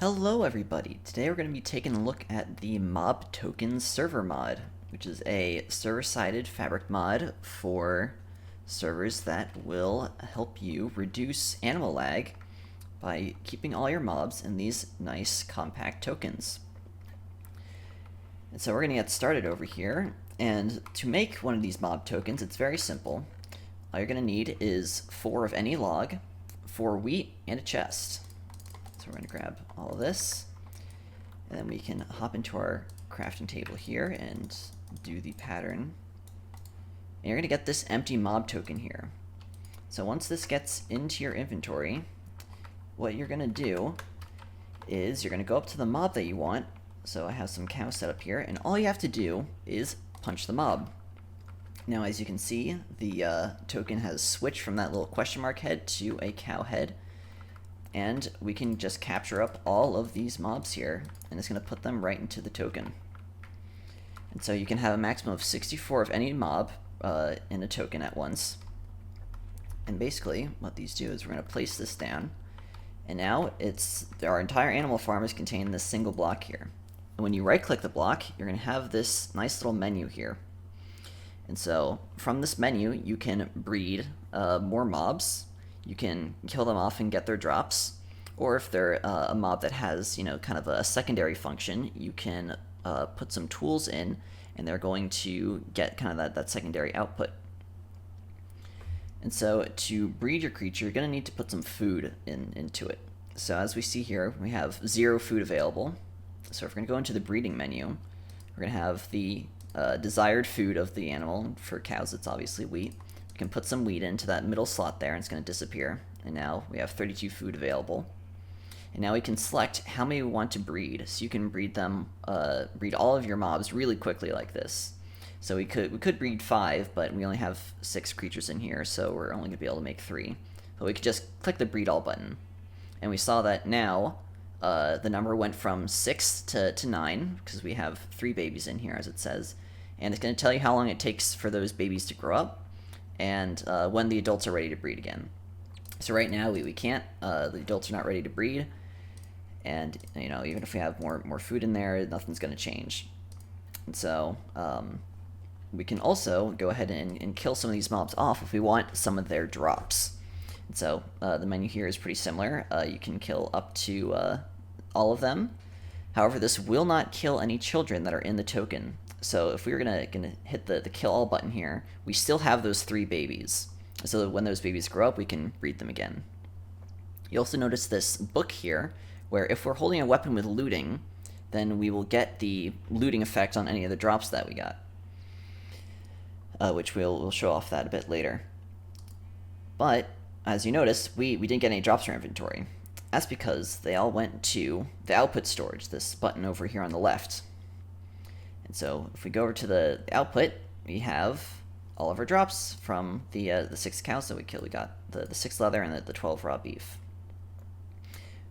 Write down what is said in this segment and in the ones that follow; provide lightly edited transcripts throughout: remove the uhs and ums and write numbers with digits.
Hello everybody! Today we're going to be taking a look at the Mob Tokens server mod, which is a server-sided fabric mod for servers that will help you reduce animal lag by keeping all your mobs in these nice compact tokens. And so we're going to get started over here, and to make one of these mob tokens, it's very simple. All you're going to need is 4 of any log, 4 wheat, and a chest. So we're going to grab all of this, and then we can hop into our crafting table here and do the pattern. And you're going to get this empty mob token here. So once this gets into your inventory, what you're going to do is you're going to go up to the mob that you want. So I have some cows set up here, and all you have to do is punch the mob. Now, as you can see, the token has switched from that little question mark head to a cow head. And we can just capture up all of these mobs here, and it's going to put them right into the token. And so you can have a maximum of 64 of any mob in a token at once. And basically, what these do is we're going to place this down, and now our entire animal farm is contained in this single block here. And when you right-click the block, you're going to have this nice little menu here. And so from this menu, you can breed more mobs. You can kill them off and get their drops, or if they're a mob that has, kind of a secondary function, you can put some tools in, and they're going to get kind of that secondary output. And so to breed your creature, you're going to need to put some food into it. So as we see here, we have 0 food available. So if we're going to go into the breeding menu, we're going to have the desired food of the animal. For cows, it's obviously wheat. Can put some wheat into that middle slot there, and it's going to disappear. And now we have 32 food available. And now we can select how many we want to breed. So you can breed all of your mobs really quickly like this. So we could breed 5, but we only have 6 creatures in here, so we're only going to be able to make 3. But we could just click the breed all button, and we saw that now the number went from 6 to 9 because we have 3 babies in here, as it says. And it's going to tell you how long it takes for those babies to grow up, and when the adults are ready to breed again. So right now we can't. The adults are not ready to breed, and even if we have more food in there, nothing's going to change. And so we can also go ahead and kill some of these mobs off if we want some of their drops. And so the menu here is pretty similar. You can kill up to all of them. However, this will not kill any children that are in the token. So if we were gonna hit the kill all button here, we still have those 3 babies. So that when those babies grow up, we can breed them again. You also notice this book here, where if we're holding a weapon with looting, then we will get the looting effect on any of the drops that we got, which we'll show off that a bit later. But as you notice, we didn't get any drops from our inventory. That's because they all went to the output storage, this button over here on the left. And so if we go over to the output, we have all of our drops from the 6 cows that we killed. We got the 6 leather and the 12 raw beef.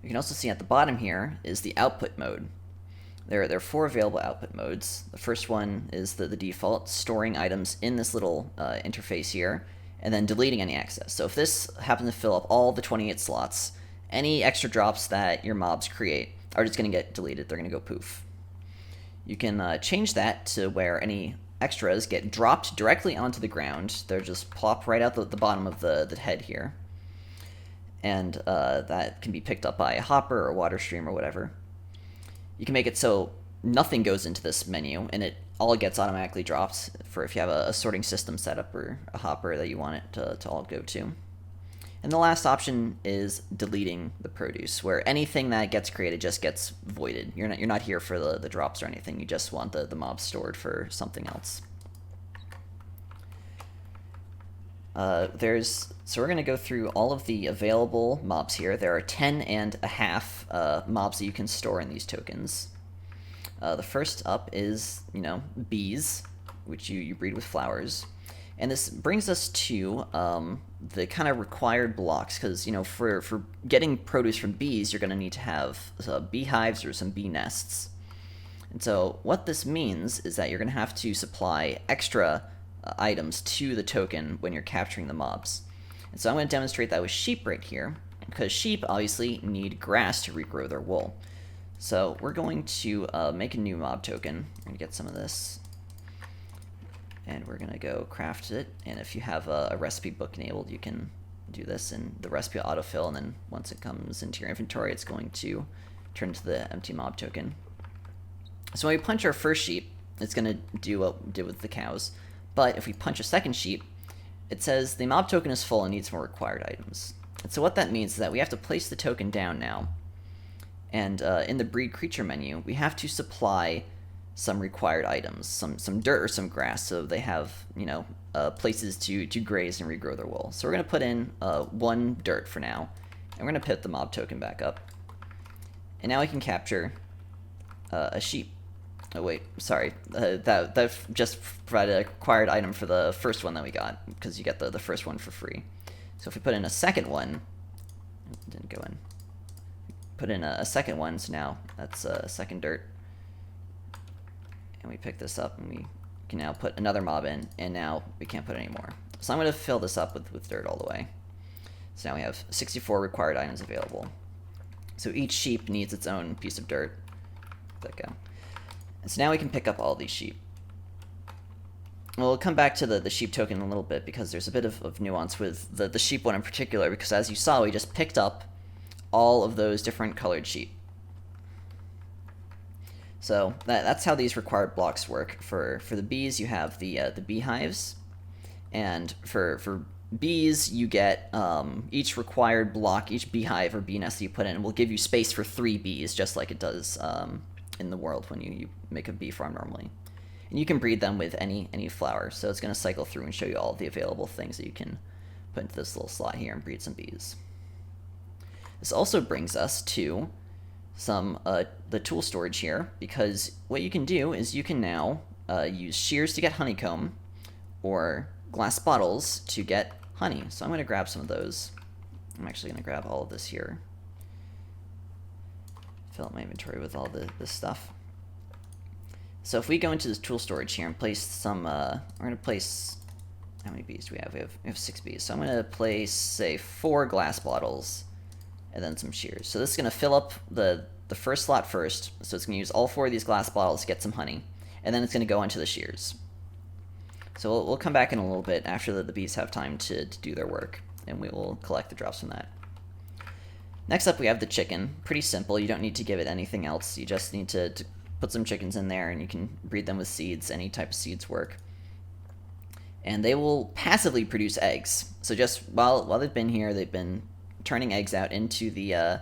We can also see at the bottom here is the output mode. There are 4 available output modes. The first one is the default, storing items in this little interface here, and then deleting any excess. So if this happens to fill up all the 28 slots, any extra drops that your mobs create are just going to get deleted. They're going to go poof. You can change that to where any extras get dropped directly onto the ground. They're just plop right out the bottom of the head here. And that can be picked up by a hopper or a water stream or whatever. You can make it so nothing goes into this menu, and it all gets automatically dropped for if you have a sorting system set up or a hopper that you want it to all go to. And the last option is deleting the produce, where anything that gets created just gets voided. You're not here for the drops or anything. You just want the mobs stored for something else. So we're going to go through all of the available mobs here. There are 10.5 mobs that you can store in these tokens. The first up is, bees, which you breed with flowers. And this brings us to the kind of required blocks, because for getting produce from bees, you're going to need to have beehives or some bee nests. And so what this means is that you're going to have to supply extra items to the token when you're capturing the mobs. And so I'm going to demonstrate that with sheep right here, because sheep obviously need grass to regrow their wool. So we're going to make a new mob token. We're going to get some of this. And we're going to go craft it. And if you have a recipe book enabled, you can do this. And the recipe will autofill. And then once it comes into your inventory, it's going to turn into the empty mob token. So when we punch our first sheep, it's going to do what we did with the cows. But if we punch a second sheep, it says the mob token is full and needs more required items. And so what that means is that we have to place the token down now. And in the breed creature menu, we have to supply some required items, some dirt or some grass, so they have, you know, places to graze and regrow their wool. So we're going to put in 1 dirt for now, and we're going to put the mob token back up. And now we can capture a sheep. Oh wait, sorry, that just provided a required item for the first one that we got, because you get the first one for free. So if we put in a second one, didn't go in, put in a second one, so now that's a second dirt. And we pick this up, and we can now put another mob in, and now we can't put any more. So I'm going to fill this up with dirt all the way. So now we have 64 required items available. So each sheep needs its own piece of dirt. Let that go. And so now we can pick up all these sheep. We'll come back to the sheep token in a little bit, because there's a bit of nuance with the sheep one in particular, because as you saw, we just picked up all of those different colored sheep. So that's how these required blocks work. For the bees, you have the beehives, and for bees, you get each required block, each beehive or bee nest that you put in will give you space for 3 bees, just like it does in the world when you make a bee farm normally. And you can breed them with any flower, so it's going to cycle through and show you all the available things that you can put into this little slot here and breed some bees. This also brings us to some the tool storage here, because what you can do is you can now use shears to get honeycomb, or glass bottles to get honey. So I'm going to grab some of those. I'm actually going to grab all of this here. Fill up my inventory with all this stuff. So if we go into this tool storage here and place some, we're going to place, how many bees do we have? We have 6 bees. So I'm going to place, say, 4 glass bottles, and then some shears. So this is going to fill up the first slot first. So it's going to use all 4 of these glass bottles to get some honey, and then it's going to go into the shears. So we'll come back in a little bit after the bees have time to do their work, and we will collect the drops from that. Next up, we have the chicken. Pretty simple. You don't need to give it anything else. You just need to put some chickens in there, and you can breed them with seeds. Any type of seeds work. And they will passively produce eggs. So just while they've been here, they've been turning eggs out into the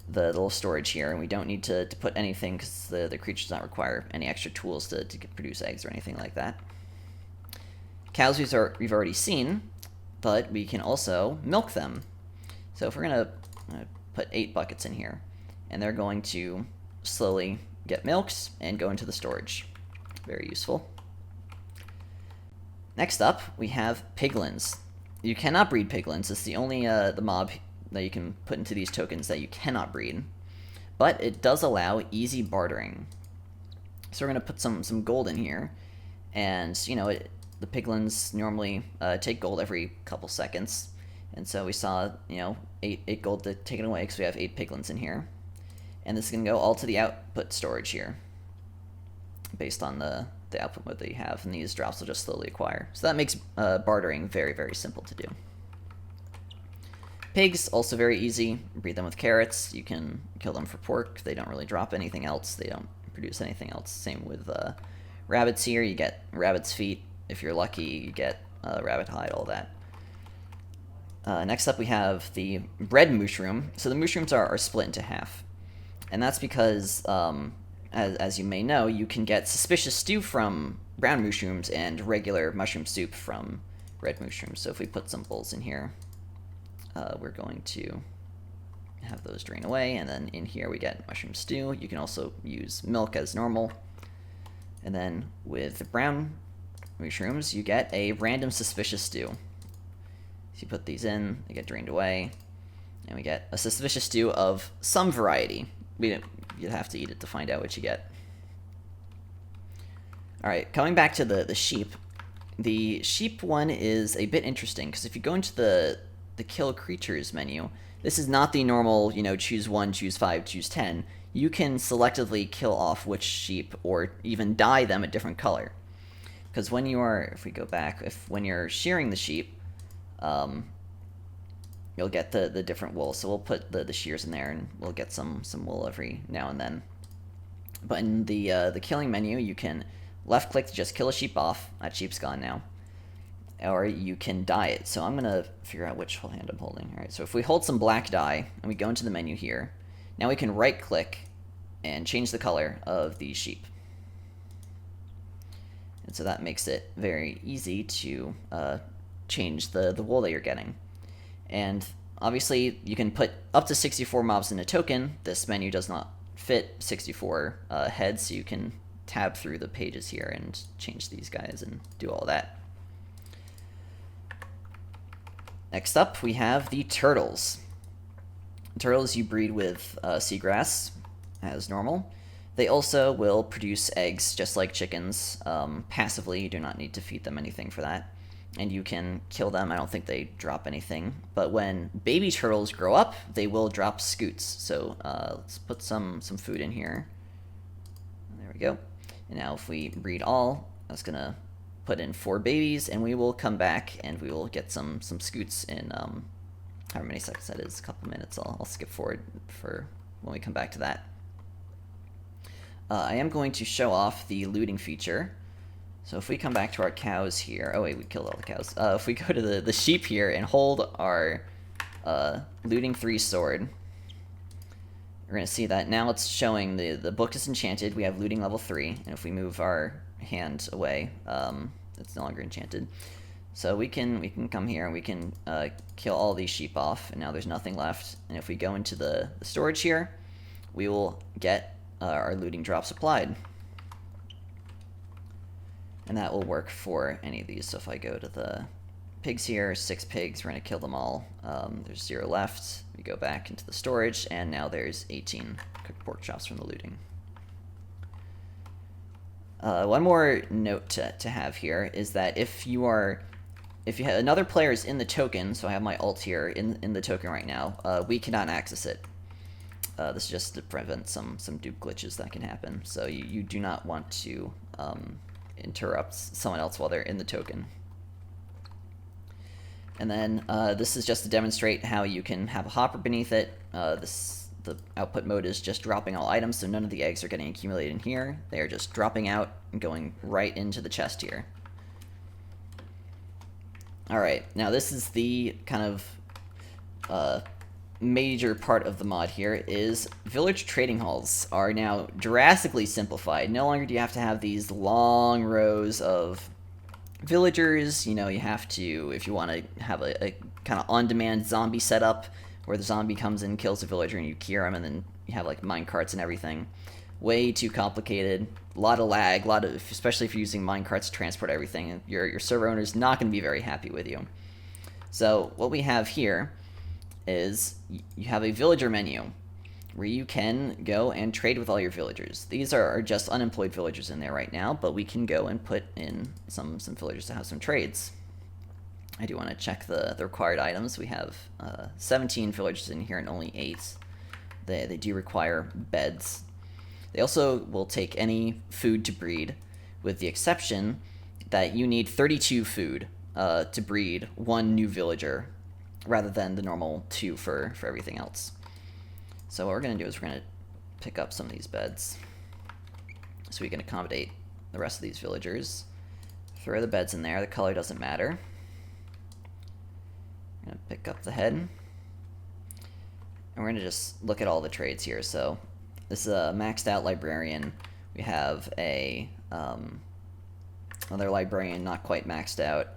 little storage here, and we don't need to put anything, because the creature does not require any extra tools to produce eggs or anything like that. Cows we've already seen, but we can also milk them. So if we're going to put 8 buckets in here, and they're going to slowly get milked and go into the storage. Very useful. Next up, we have piglins. You cannot breed piglins. It's the only the mob that you can put into these tokens that you cannot breed. But it does allow easy bartering. So we're going to put some gold in here, and you know, the piglins normally take gold every couple seconds, and so we saw, you know, 8 gold to take it away, because we have 8 piglins in here. And this is going to go all to the output storage here, based on the output mode that you have, and these drops will just slowly acquire. So that makes bartering very, very simple to do. Pigs, also very easy. Breed them with carrots. You can kill them for pork. They don't really drop anything else. They don't produce anything else. Same with rabbits here. You get rabbit's feet. If you're lucky, you get rabbit hide, all that. Next up, we have the bread mushroom. So the mushrooms are split into half. And that's because, as you may know, you can get suspicious stew from brown mushrooms and regular mushroom soup from red mushrooms. So if we put some bowls in here, we're going to have those drain away. And then in here we get mushroom stew. You can also use milk as normal. And then with the brown mushrooms, you get a random suspicious stew. So you put these in, they get drained away, and we get a suspicious stew of some variety. You'd have to eat it to find out what you get. Alright, coming back to the sheep. The sheep one is a bit interesting, because if you go into the kill creatures menu, this is not the normal, you know, choose 1, choose 5, choose 10. You can selectively kill off which sheep or even dye them a different color. Because when you are, if we go back, when you're shearing the sheep, you'll get the different wool. So we'll put the shears in there, and we'll get some wool every now and then. But in the killing menu, you can left click to just kill a sheep off. That sheep's gone now. Or you can dye it. So I'm gonna figure out which hand I'm holding. All right. So if we hold some black dye and we go into the menu here, now we can right click and change the color of the sheep. And so that makes it very easy to change the wool that you're getting. And obviously you can put up to 64 mobs in a token. This menu does not fit 64 heads, so you can tab through the pages here and change these guys and do all that. Next up, we have the turtles. Turtles you breed with seagrass, as normal. They also will produce eggs, just like chickens, passively. You do not need to feed them anything for that. And you can kill them. I don't think they drop anything. But when baby turtles grow up, they will drop scoots. So let's put some food in here. There we go. And now if we breed all, that's going to put in 4 babies, and we will come back and we will get some scoots in however many seconds that is, a couple minutes. I'll skip forward for when we come back to that. I am going to show off the looting feature. So if we come back to our cows here, oh wait, we killed all the cows. If we go to the sheep here and hold our looting 3 sword, we're going to see that now it's showing the book is enchanted. We have looting level 3, and if we move our hand away, it's no longer enchanted. So we can come here and we can kill all these sheep off, and now there's nothing left. And if we go into the storage here, we will get our looting drops applied. And that will work for any of these. So if I go to the pigs here, 6 pigs, we're going to kill them all. There's 0 left. We go back into the storage, and now there's 18 cooked pork chops from the looting. One more note to have here is that if you have another player is in the token, so I have my alt here in the token right now, we cannot access it. This is just to prevent some dupe glitches that can happen. So you do not want to interrupt someone else while they're in the token. And then this is just to demonstrate how you can have a hopper beneath it. The output mode is just dropping all items, so none of the eggs are getting accumulated in here. They are just dropping out and going right into the chest here. Alright, now this is the kind of major part of the mod here, is village trading halls are now drastically simplified. No longer do you have to have these long rows of villagers. You know, you have to, if you want to have a kind of on-demand zombie setup, where the zombie comes in, kills a villager, and you cure him, and then you have like minecarts and everything. Way too complicated. A lot of lag. Especially if you're using minecarts to transport everything. Your server owner is not going to be very happy with you. So what we have here is you have a villager menu where you can go and trade with all your villagers. These are just unemployed villagers in there right now, but we can go and put in some villagers to have some trades. I do want to check the required items. We have 17 villagers in here and only 8. They do require beds. They also will take any food to breed, with the exception that you need 32 food to breed 1 new villager, rather than the normal 2 for everything else. So what we're going to do is we're going to pick up some of these beds so we can accommodate the rest of these villagers. Throw the beds in there. The color doesn't matter. I'm going to pick up the head, and we're going to just look at all the trades here. So this is a maxed out librarian. We have a another librarian not quite maxed out.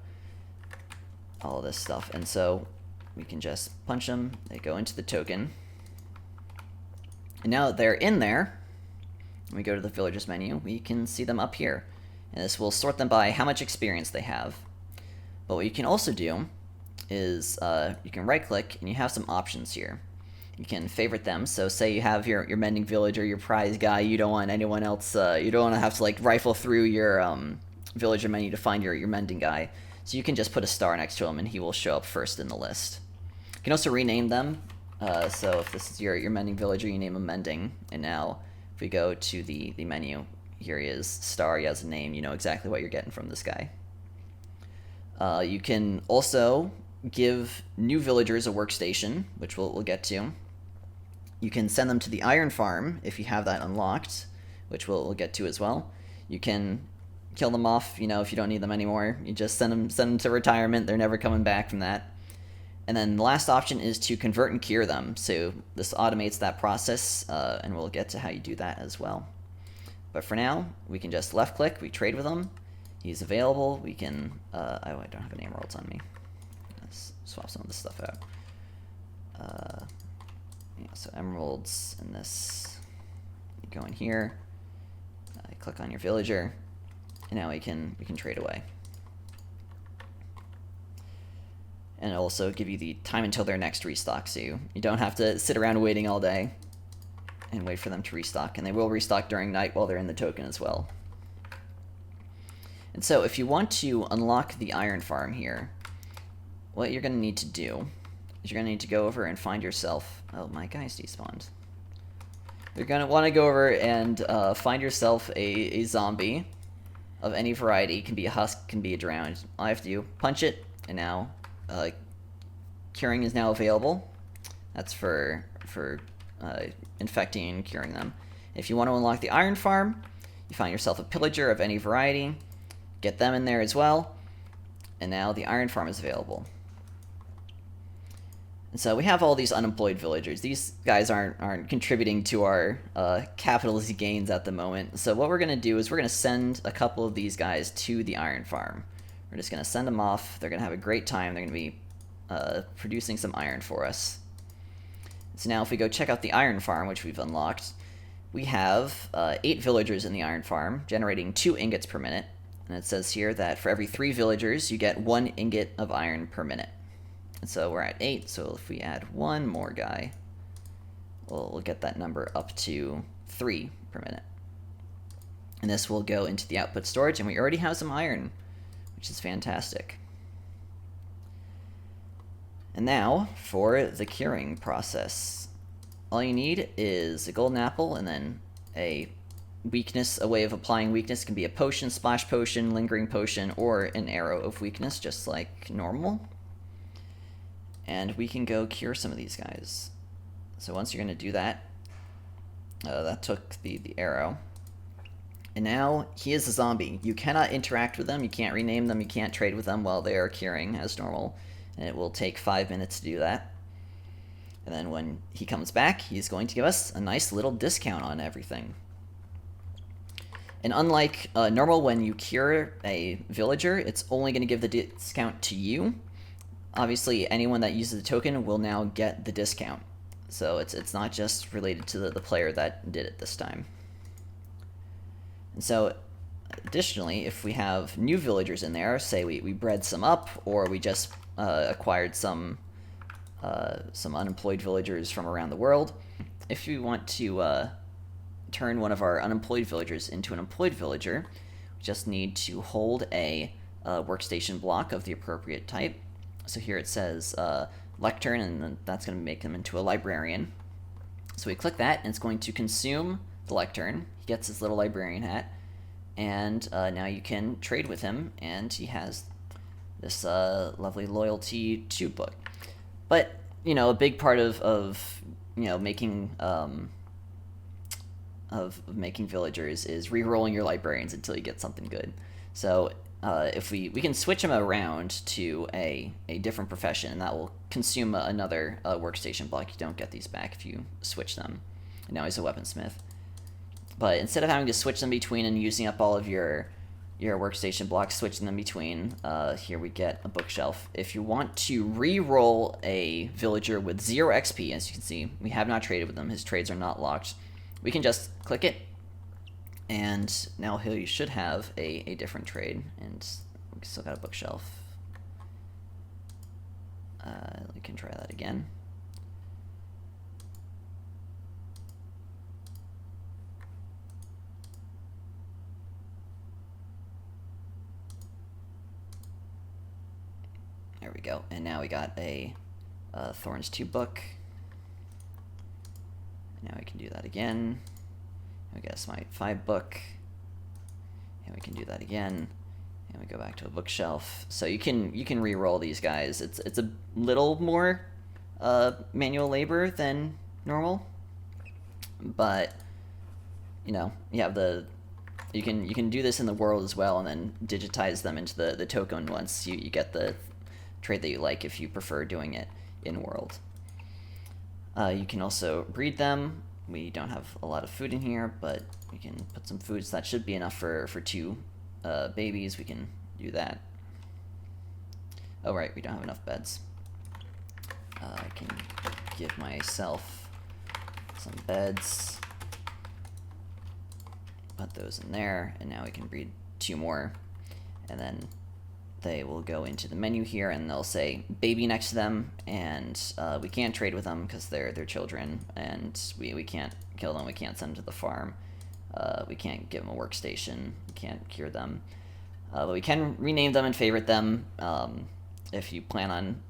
All of this stuff, and so we can just punch them. They go into the token, and now that they're in there, when we go to the villagers menu, we can see them up here, and this will sort them by how much experience they have. But what you can also do is you can right click and you have some options here. You can favorite them. So say you have your mending villager, your prize guy. You don't want anyone else. You don't want to have to like rifle through your villager menu to find your mending guy. So you can just put a star next to him and he will show up first in the list. You can also rename them So if this is your mending villager, you name him Mending. And now if we go to the menu, here he is, Star, he has a name, you know exactly what you're getting from this guy. You can also give new villagers a workstation, which we'll get to. You can send them to the iron farm if you have that unlocked, which we'll get to as well. You can kill them off, you know, if you don't need them anymore. You just send them to retirement. They're never coming back from that. And then the last option is to convert and cure them. So this automates that process, and we'll get to how you do that as well. But for now, we can just left click, we trade with him. He's available. We can, oh, I don't have any emeralds on me. Let's swap some of this stuff out. Yeah, so emeralds and this, you go in here, click on your villager, and now we can trade away. And it'll also give you the time until their next restock, so you don't have to sit around waiting all day and wait for them to restock. And they will restock during night while they're in the token as well. And so if you want to unlock the iron farm here, what you're going to need to do is you're going to need to go over and find yourself... Oh, my guy's despawned. You're going to want to go over and find yourself a zombie of any variety. It can be a husk, can be a drowned. All I have to do, punch it, and now curing is now available. That's for infecting and curing them. If you want to unlock the iron farm, you find yourself a pillager of any variety, get them in there as well, and now the iron farm is available. And so we have all these unemployed villagers. These guys aren't contributing to our capitalist gains at the moment. So what we're going to do is we're going to send a couple of these guys to the iron farm. We're just going to send them off. They're going to have a great time. They're going to be producing some iron for us. So now if we go check out the iron farm, which we've unlocked, we have 8 villagers in the iron farm, generating 2 ingots per minute. And it says here that for every 3 villagers, you get 1 ingot of iron per minute. And so we're at 8, so if we add 1 more guy, we'll get that number up to 3 per minute. And this will go into the output storage, and we already have some iron, which is fantastic. And now for the curing process. All you need is a golden apple and then a weakness. A way of applying weakness can be a potion, splash potion, lingering potion, or an arrow of weakness, just like normal. And we can go cure some of these guys. So once you're going to do that, that took the arrow. And now he is a zombie. You cannot interact with them, you can't rename them, you can't trade with them while they are curing as normal. And it will take 5 minutes to do that. And then when he comes back, he's going to give us a nice little discount on everything. And unlike normal, when you cure a villager, it's only going to give the discount to you. Obviously, anyone that uses the token will now get the discount. So it's not just related to the player that did it this time. And so, additionally, if we have new villagers in there, say we bred some up, or we just acquired some unemployed villagers from around the world, if we want to turn one of our unemployed villagers into an employed villager, we just need to hold a workstation block of the appropriate type. So here it says lectern, and then that's going to make them into a librarian. So we click that, and it's going to consume the lectern. He gets his little librarian hat, and now you can trade with him, and he has this lovely loyalty 2 book. But, you know, a big part of you know, making making villagers is re-rolling your librarians until you get something good. So if we can switch them around to a different profession, and that will consume another workstation block. You don't get these back if you switch them. And now he's a weaponsmith. But instead of having to switch them between and using up all of your workstation blocks, switching them between, here we get a bookshelf. If you want to re-roll a villager with 0 XP, as you can see, we have not traded with him. His trades are not locked. We can just click it, and now he should have a different trade, and we still got a bookshelf. We can try that again. There we go, and now we got a Thorns 2 book. Now we can do that again. I guess my 5 book. And we can do that again. And we go back to a bookshelf. So you can re-roll these guys. It's a little more manual labor than normal, but you know, you have you can do this in the world as well, and then digitize them into the token once you get the trade that you like, if you prefer doing it in world. You can also breed them. We don't have a lot of food in here, but we can put some food, so that should be enough for 2 babies. We can do that. Oh right, we don't have enough beds. I can give myself some beds, put those in there, and now we can breed 2 more, and then they will go into the menu here, and they'll say baby next to them, and we can't trade with them because they're children, and we can't kill them, we can't send them to the farm, we can't give them a workstation, we can't cure them, but we can rename them and favorite them. If you plan on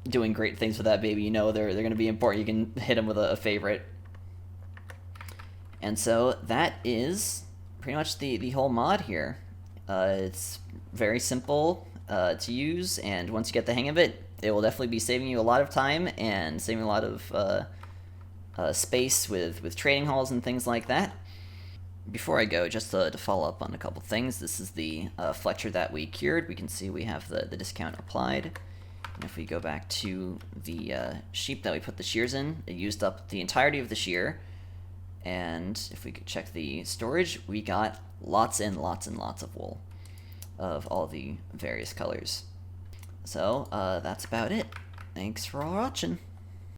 doing great things with that baby, you know they're going to be important, you can hit them with a favorite. And so that is pretty much the whole mod here. It's very simple to use, and once you get the hang of it, it will definitely be saving you a lot of time and saving a lot of space with trading halls and things like that. Before I go, just to follow up on a couple things, this is the Fletcher that we cured. We can see we have the discount applied. And if we go back to the sheep that we put the shears in, it used up the entirety of the shear. And if we could check the storage, we got lots and lots and lots of wool of all the various colors. So that's about it. Thanks for watching.